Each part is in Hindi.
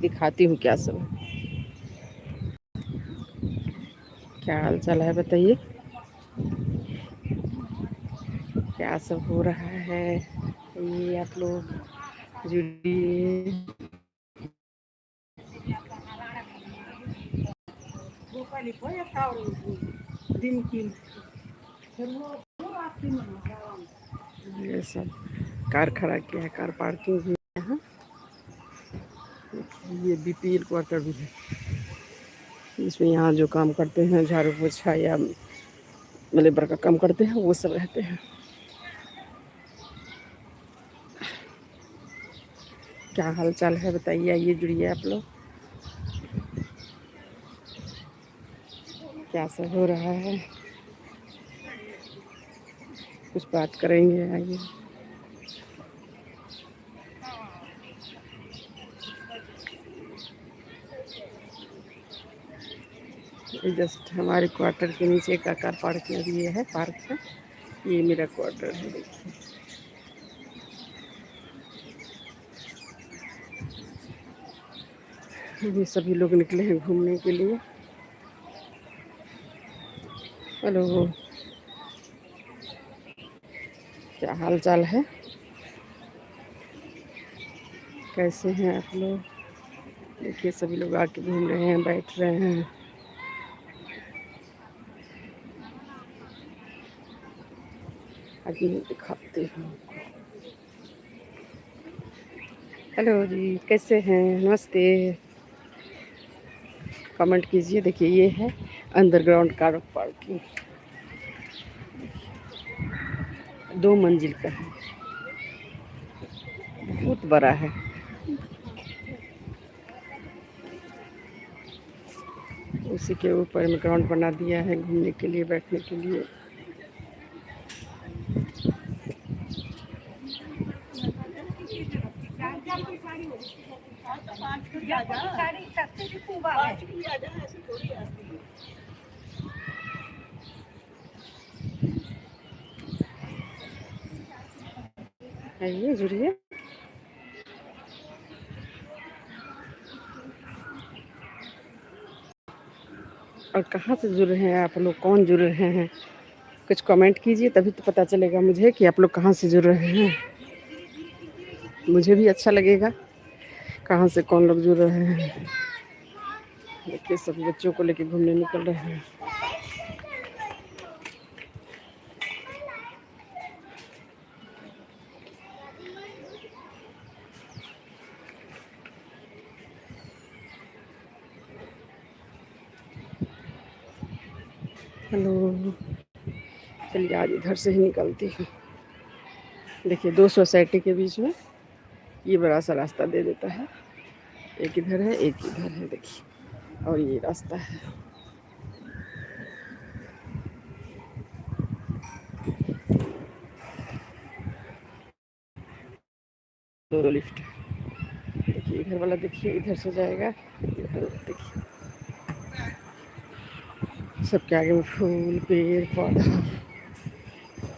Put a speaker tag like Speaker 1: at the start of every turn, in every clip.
Speaker 1: दिखाती हूँ क्या सब, क्या हाल चाल है बताइए, क्या सब हो रहा है। ये आप लोग जुड़िए। ये सब कार खड़ा किया है, कार पार्किंग भी है यहाँ। ये बीपीएल क्वार्टर भी है, इसमें यहाँ जो काम करते हैं झाड़ू पोछा या लेबर का काम करते हैं वो सब रहते हैं। क्या हाल चाल है बताइए, आइए जुड़िए आप लोग, क्या सब हो रहा है, कुछ बात करेंगे आइए। ये जस्ट हमारे क्वार्टर के नीचे का कार पार्किंग ये है, पार्क है। ये मेरा क्वार्टर है, देखिए। ये सभी लोग निकले हैं घूमने के लिए। हेलो, क्या हाल चाल है, कैसे हैं आप लोग। देखिए सभी लोग आके घूम रहे हैं, बैठ रहे हैं। अभी दिखाते हैं। हेलो जी, कैसे हैं, नमस्ते। कमेंट कीजिए। देखिए ये है अंडरग्राउंड कार पार्किंग, 2 मंजिल का है, बहुत बड़ा है। उसी के ऊपर में ग्राउंड बना दिया है घूमने के लिए, बैठने के लिए। आइए जुड़िए। और कहाँ से जुड़ रहे हैं आप लोग, कौन जुड़ रहे हैं, कुछ कमेंट कीजिए, तभी तो पता चलेगा मुझे कि आप लोग कहाँ से जुड़ रहे हैं। मुझे भी अच्छा लगेगा कहाँ से कौन लोग जुड़ रहे हैं। देखिए सभी बच्चों को लेके घूमने निकल रहे हैं। हेलो, चलिए आज इधर से ही निकलती हूँ। देखिए 2 सोसाइटी के बीच में ये बड़ा सा रास्ता दे देता है, एक इधर है एक इधर है, देखिए, और ये रास्ता है। दो लिफ्ट, देखिए इधर वाला, देखिए इधर से जाएगा, इधर देखिए सबके आगे में फूल पेड़ पौधा,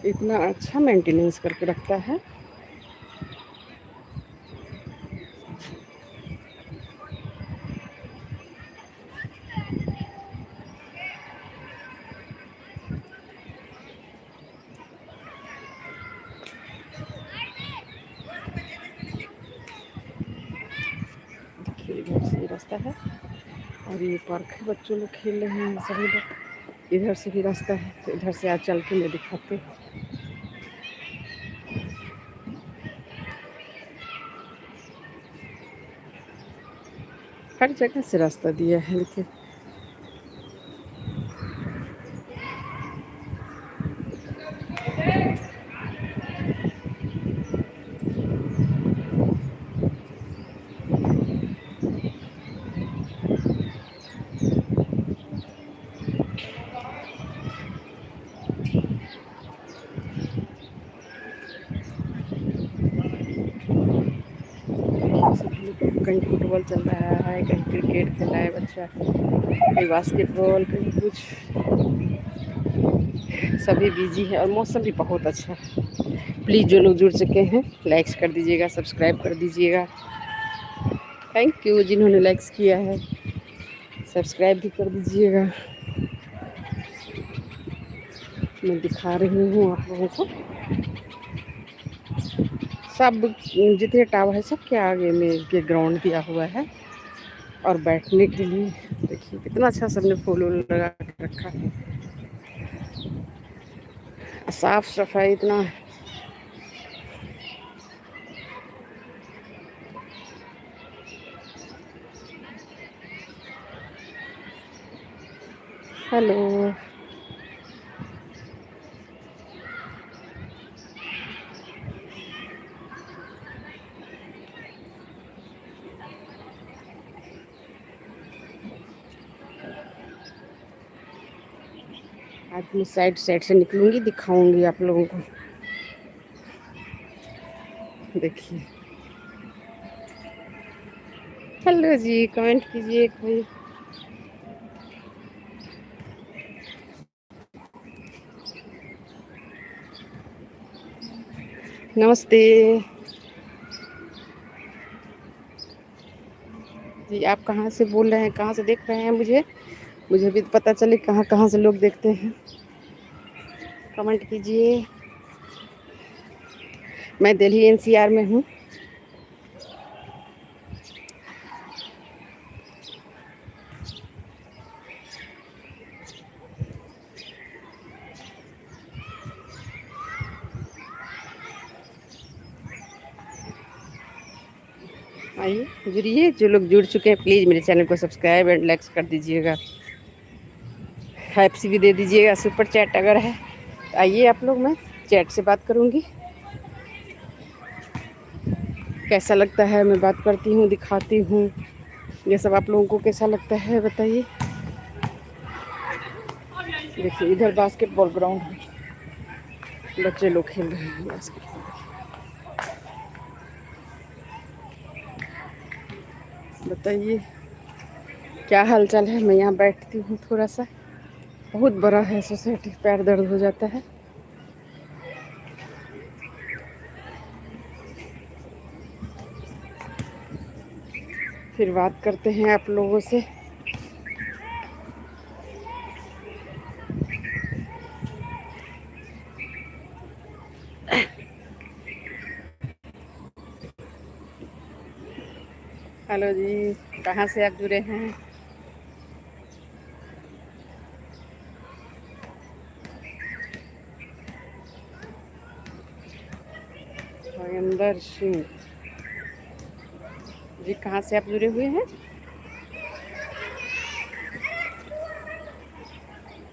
Speaker 1: इतना अच्छा मेंटेनेंस करके रखता है। देखिए इधर से ये रास्ता है, और ये पार्क है, बच्चों लोग खेल रहे हैं सभी लोग। इधर से भी रास्ता है, तो इधर से आज चल के मैं दिखाती हूँ। हर जगह से रास्ता दिया है, देखिए। कहीं फुटबॉल चल रहा है, कहीं क्रिकेट खेल रहा है बच्चा, कहीं बास्केटबॉल, कहीं कुछ, सभी बिजी है। और मौसम भी बहुत अच्छा है। प्लीज़ जो लोग जुड़ चुके हैं लाइक्स कर दीजिएगा, सब्सक्राइब कर दीजिएगा। थैंक यू जिन्होंने लाइक्स किया है, सब्सक्राइब भी कर दीजिएगा। मैं दिखा रही हूँ आप लोगों को सब जितने टावर है सबके आगे में के ग्राउंड दिया हुआ है और बैठने के लिए देखिए कितना अच्छा सबने फूल वूल लगा के रखा है। साफ सफाई इतना हेलो आज मैं साइड साइड से निकलूंगी, दिखाऊंगी आप लोगों को। देखिए हेलो जी, कमेंट कीजिए कोई। नमस्ते जी, आप कहाँ से बोल रहे हैं, कहाँ से देख रहे हैं? मुझे मुझे भी पता चले कहाँ कहाँ से लोग देखते हैं। कमेंट कीजिए। मैं दिल्ली एनसीआर में हूँ। आइए जुड़िए, जो लोग जुड़ चुके हैं प्लीज़ मेरे चैनल को सब्सक्राइब एंड लाइक्स कर दीजिएगा। हैप्सी भी दे दीजिएगा, सुपर चैट अगर है तो आइए आप लोग, मैं चैट से बात करूँगी। कैसा लगता है मैं बात करती हूँ, दिखाती हूँ, ये सब आप लोगों को कैसा लगता है बताइए। देखिए इधर बास्केटबॉल ग्राउंड है, बच्चे लोग खेल रहे हैं बास्केटबॉल। बताइए क्या हाल चाल है। मैं यहाँ बैठती हूँ थोड़ा सा, बहुत बड़ा है सोसाइटी, पैर दर्द हो जाता है। फिर बात करते हैं आप लोगों से। हेलो जी, कहाँ से आप जुड़े हैं? महेंद्र सिंह जी, कहाँ से आप जुड़े हुए हैं?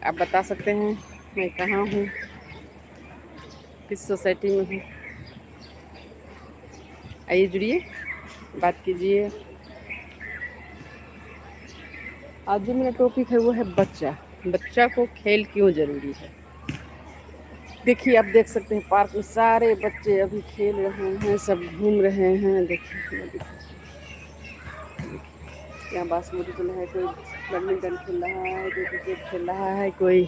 Speaker 1: आप बता सकते हैं मैं कहाँ हूँ, किस सोसाइटी में हूँ? आइए जुड़िए, बात कीजिए। आज जो मेरा टॉपिक है वो है बच्चा। बच्चा को खेल क्यों ज़रूरी है। देखिए आप देख सकते हैं पार्क में सारे बच्चे अभी खेल रहे हैं, सब घूम रहे हैं। देखिए यहाँ बास्केटबॉल खेल रहा है, कोई बैडमिंटन खेल रहा है, कोई क्रिकेट खेल रहा है, कोई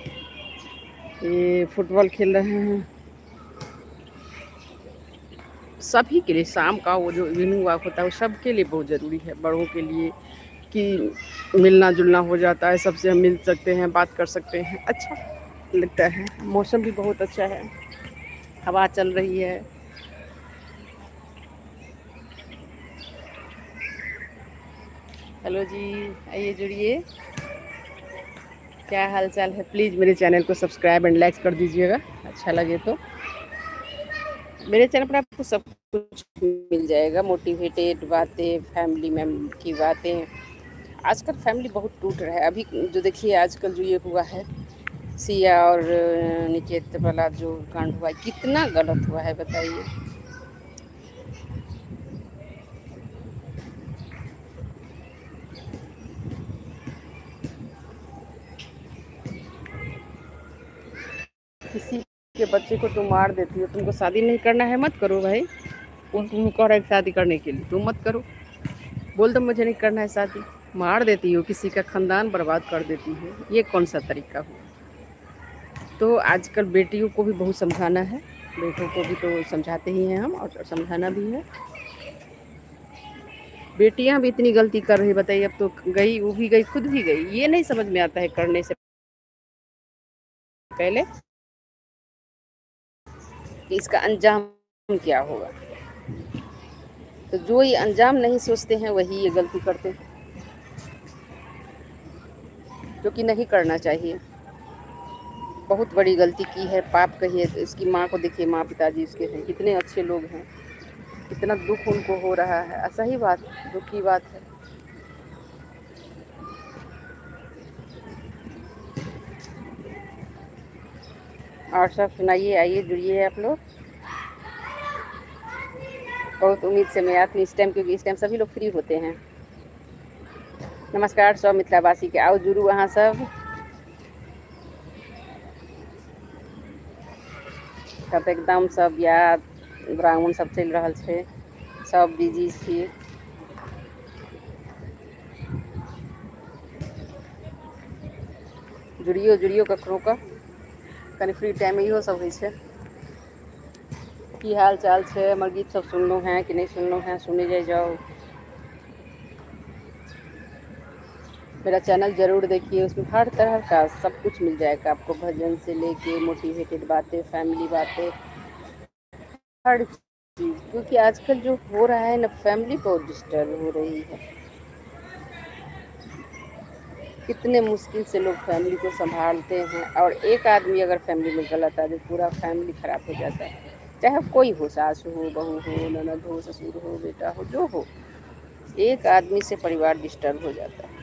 Speaker 1: ये फुटबॉल खेल रहे हैं। सभी के लिए शाम का वो जो इवनिंग वॉक होता है वो सबके लिए बहुत ज़रूरी है। बड़ों के लिए कि मिलना जुलना हो जाता है, सबसे हम मिल सकते हैं, बात कर सकते हैं, अच्छा लगता है। मौसम भी बहुत अच्छा है, हवा चल रही है। हेलो जी, आइए जुड़िए। क्या हाल चाल है? प्लीज़ मेरे चैनल को सब्सक्राइब एंड लाइक कर दीजिएगा, अच्छा लगे तो। मेरे चैनल पर आपको सब कुछ मिल जाएगा, मोटिवेटेड बातें, फैमिली में की बातें। आजकल फैमिली बहुत टूट रहा है। अभी जो देखिए आजकल जो ये हुआ है सिया और निकेत वाला जो कांड हुआ है, कितना गलत हुआ है बताइए। किसी के बच्चे को तुम मार देती हो, तुमको शादी नहीं करना है मत करो भाई। कौन तुम कह रहा है शादी करने के लिए? तुम मत करो, बोल दो मुझे नहीं करना है शादी। मार देती हो, किसी का खानदान बर्बाद कर देती हो, ये कौन सा तरीका हुआ? तो आजकल बेटियों को भी बहुत समझाना है, बेटों को भी तो समझाते ही हैं हम, और समझाना भी है। बेटियां भी इतनी गलती कर रही, बताइए। अब तो गई, वो भी गई, खुद भी गई। ये नहीं समझ में आता है करने से पहले कि इसका अंजाम क्या होगा। तो जो ये अंजाम नहीं सोचते हैं वही ये गलती करते हैं, जो कि नहीं करना चाहिए। बहुत बड़ी गलती की है, पाप कहिए तो। इसकी माँ को देखिए, माँ पिताजी उसके हैं, कितने अच्छे लोग हैं, कितना दुख उनको हो रहा है। सही बात, दुख की बात है। और सब सुनाइए, आइए जुड़िए आप लोग। बहुत उम्मीद से मैं आती हूँ इस टाइम, क्योंकि इस टाइम सभी लोग फ्री होते हैं। नमस्कार सब मिथिलावासी के, आओ जुड़ू अहाँ सब। तब एकदम सब याद ब्राह्मण सब चलि रहल छै, सब बिजी छियै। जुड़ियो जुड़ियो कखनो का, कनि फ्री टाइम में इहो सब होइ छै। की हाल चाल छै? हमर गीत सब सुनलहुँ हैं कि नहीं सुनलहुँ हैं? सुने जाओ। मेरा चैनल ज़रूर देखिए, उसमें हर तरह का सब कुछ मिल जाएगा आपको, भजन से लेके मोटिवेटेड बातें, फैमिली बातें, हर चीज़। क्योंकि आजकल जो हो रहा है ना, फैमिली बहुत डिस्टर्ब हो रही है। कितने मुश्किल से लोग फैमिली को संभालते हैं, और एक आदमी अगर फैमिली में गलत आ जाए, पूरा फैमिली खराब हो जाता है। चाहे कोई हो, सास हो, बहू हो, ननद हो, ससुर हो, बेटा हो, जो हो, एक आदमी से परिवार डिस्टर्ब हो जाता है।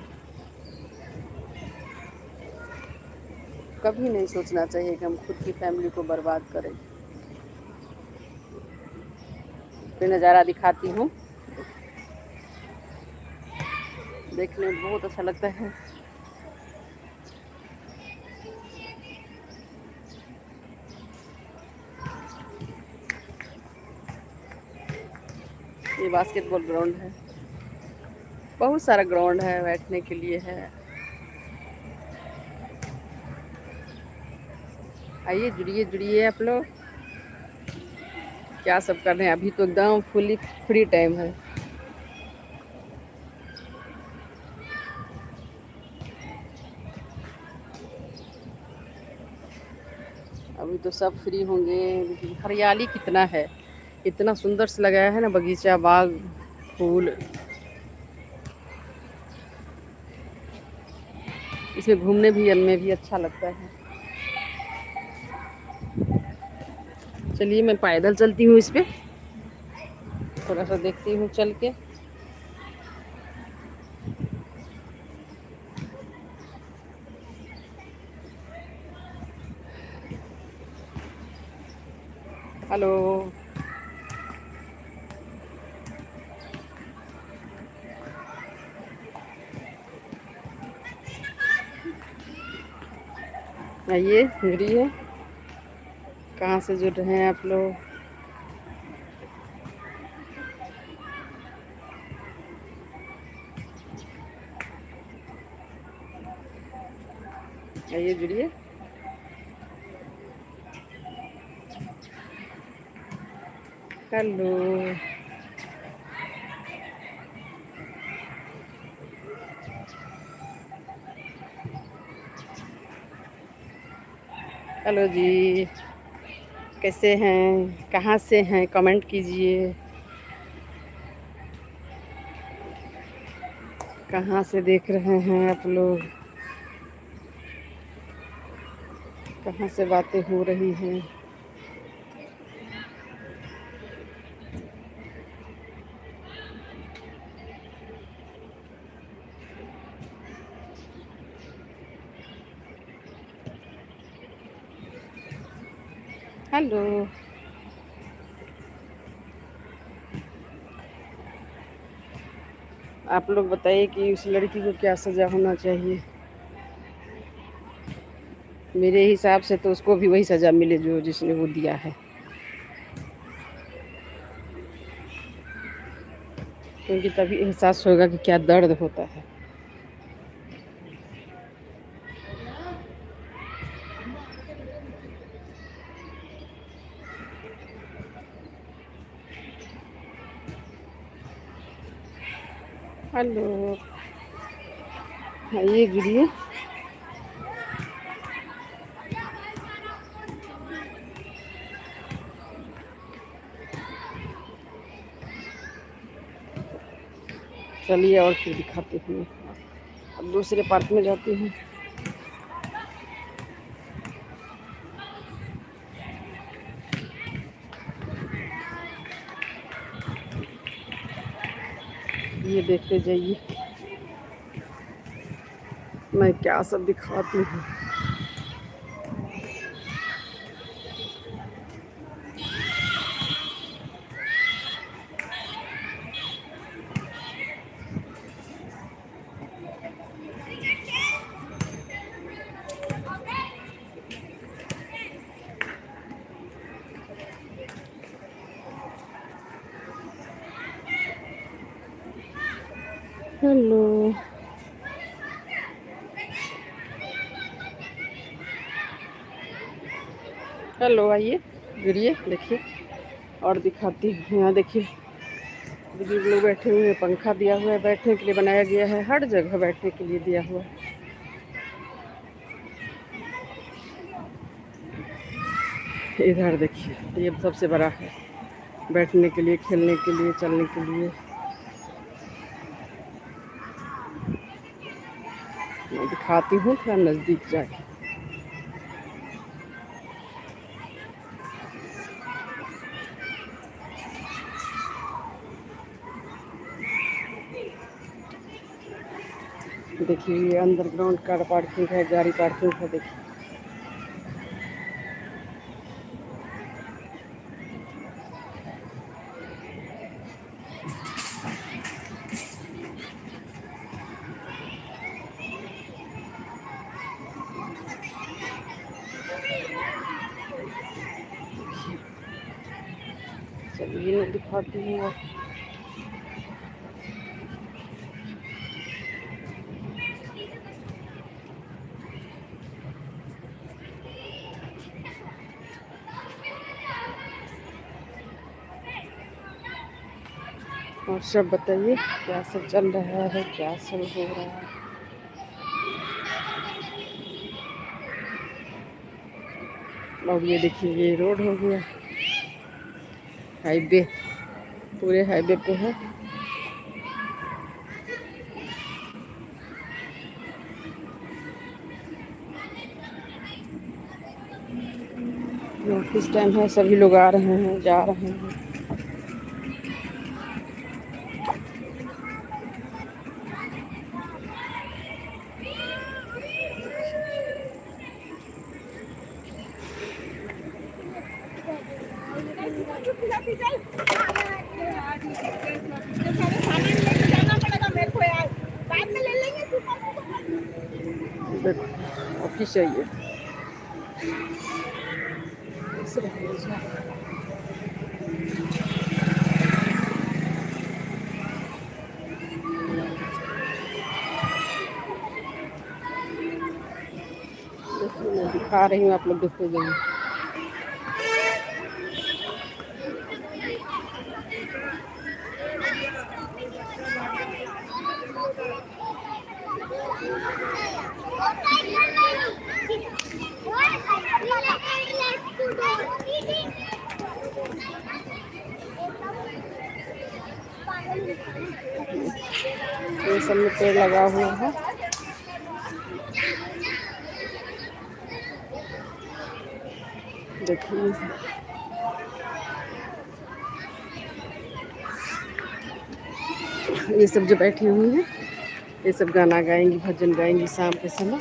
Speaker 1: कभी नहीं सोचना चाहिए कि हम खुद की फैमिली को बर्बाद करें। फिर नज़ारा दिखाती हूँ, देखने में बहुत अच्छा लगता है। ये बास्केटबॉल ग्राउंड है, बहुत सारा ग्राउंड है, बैठने के लिए है। आइए जुड़िए जुड़िए आप लोग। क्या सब कर रहे हैं? अभी तो एकदम फुली फ्री टाइम है। अभी तो सब फ्री होंगे, लेकिन हरियाली कितना है, इतना सुंदर से लगाया है ना बगीचा, बाग, फूल। इसमें घूमने भी में भी अच्छा लगता है। चलिए मैं पैदल चलती हूँ इस पे, थोड़ा सा देखती हूँ चल के। हेलो, आइए जुड़िए। कहाँ से जुड़ रहे हैं आप लोग? आइए जुड़िए। हेलो, हेलो जी, कैसे हैं? कहाँ से हैं? कमेंट कीजिए। कहाँ से देख रहे हैं आप लोग? कहाँ से बातें हो रही हैं? हेलो, आप लोग बताइए कि उस लड़की को क्या सज़ा होना चाहिए? मेरे हिसाब से तो उसको भी वही सज़ा मिले जो जिसने वो दिया है, क्योंकि तभी एहसास होगा कि क्या दर्द होता है। हेलो। हाँ ये गिरिए। चलिए और फिर दिखाती हूँ। अब दूसरे पार्क में जाती हूँ। ये देखते जाइए मैं क्या सब दिखाती हूँ। हेलो। हेलो आइए गिरिए देखिए और दिखाती हूँ। यहाँ देखिए बुजुर्ग लोग बैठे हुए हैं, पंखा दिया हुआ है, बैठने के लिए बनाया गया है, हर जगह बैठने के लिए दिया हुआ है। इधर देखिए ये सबसे बड़ा है, बैठने के लिए, खेलने के लिए, चलने के लिए। मैं दिखाती हूँ थोड़ा नज़दीक जाके। देखिए ये अंडरग्राउंड कार पार्किंग है, गाड़ी पार्किंग है। देखिए चलिए मैं दिखाती हूँ। और सब बताइए क्या सब चल रहा है, क्या सब हो रहा है। और ये देखिए ये रोड हो गया, हाईवे, पूरे हाईवे पे है। ऑफिस टाइम है, सभी लोग आ रहे हैं, जा रहे हैं। देखो ऑफिस चाहिए। देखो मैं दिखा रही हूँ, आप लोग देखते जाइए। ये सब में पेड़ लगा हुआ है। देखिए ये सब जो बैठी हुई है, ये सब गाना गाएंगी, भजन गाएंगी शाम के समय।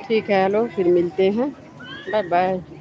Speaker 1: ठीक है, हेलो, फिर मिलते हैं। Bye bye.